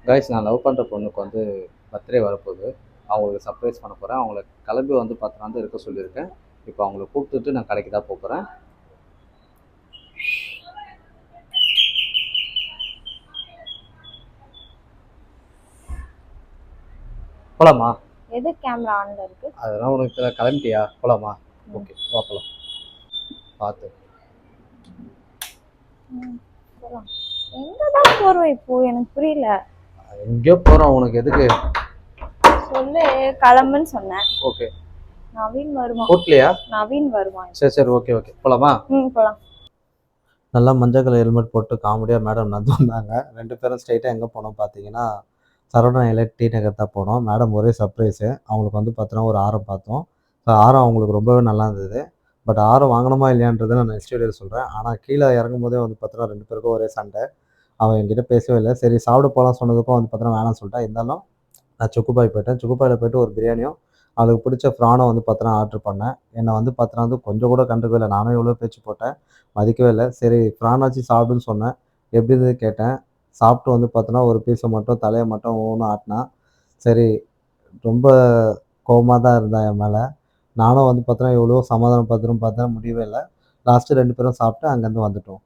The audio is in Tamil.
கைஸ், நான் லவ் பண்ணுற பொண்ணுக்கு வந்து பர்த்டே வரப்போகுது. அவங்களுக்கு சர்ப்ரைஸ் பண்ண போகிறேன். அவங்கள கிளம்பி வந்து 10 நாள் இருக்க சொல்லியிருக்கேன். இப்போ அவங்கள கூப்பிட்டுட்டு நான் கடைக்கு தான் போகிறேன். போலாமா? எது கேமரா ஆன்ல இருக்கு? அதெல்லாம் உனக்கு கிளம்பிட்டியா? போலாமா? ஓகே, வா போலாம். பார்த்து போலாம். எங்கதான் போறோம் இப்போ? எனக்கு புரியல. எங்கேயோ போகிறோம். உனக்கு எதுக்கு சொல்லு. கிளம்புன்னு சொன்னேன். ஓகே. நவீன் வருவான். கூட்டலையா? நவீன் வருவான். சரி ஓகே ஓகே, போலாமா? போலாம். நல்லா மஞ்சள் கலர் ஹெல்மெட் போட்டு காமெடியாக மேடம் நடந்து வந்தாங்க. 2 பேரும் ஸ்ட்ரைட்டாக எங்கே போனோம் பார்த்தீங்கன்னா, சரவணா எலைட் டி நகர் தான் போனோம். மேடம் ஒரே சர்ப்ரைஸு. அவங்களுக்கு வந்து பார்த்தோன்னா ஒரு ஆரம் பார்த்தோம். ஸோ ஆரம் அவங்களுக்கு ரொம்பவே நல்லா இருந்தது. பட் ஆரம் வாங்கணுமா இல்லையான்றதை நான் நெக்ஸ்ட் வீடியோவில் சொல்கிறேன். ஆனால் கீழே இறங்கும்போதே வந்து பார்த்தோன்னா 2 பேருக்கும் ஒரே சண்டை. அவன் என்கிட்ட பேசவே இல்லை. சரி சாப்பிட போகலாம் சொன்னதுக்கும் வந்து பார்த்தோன்னா வேணாம்னு சொல்லிட்டேன். இருந்தாலும் நான் சுக்குபாய் போயிட்டேன். சுக்குபாயில் போய்ட்டு ஒரு பிரியாணியும் அவளுக்கு பிடிச்ச ப்ரானும் வந்து பார்த்தோன்னா ஆர்டர் பண்ணேன். என்னை வந்து பார்த்தோன்னா வந்து கொஞ்சம் கூட கண்டுக்கவே இல்லை. நானும் எவ்வளோ பேச்சு போட்டேன், மதிக்கவே இல்லை. சரி ப்ரானாச்சு சாப்பிடுன்னு சொன்னேன். எப்படி இருந்தது கேட்டேன். சாப்பிட்டு வந்து பார்த்தோன்னா ஒரு பீஸை மட்டும் தலையை மட்டும் ஒவ்வொன்றும் ஆட்டினா. சரி, ரொம்ப கோவமாக தான் இருந்தான் என் மேலே. நானும் வந்து பார்த்தோன்னா எவ்வளோ சமாதானம் படுத்தணும் பார்த்தா முடியவே இல்லை. லாஸ்ட்டு 2 பேரும் சாப்பிட்டு அங்கேருந்து வந்துட்டோம்.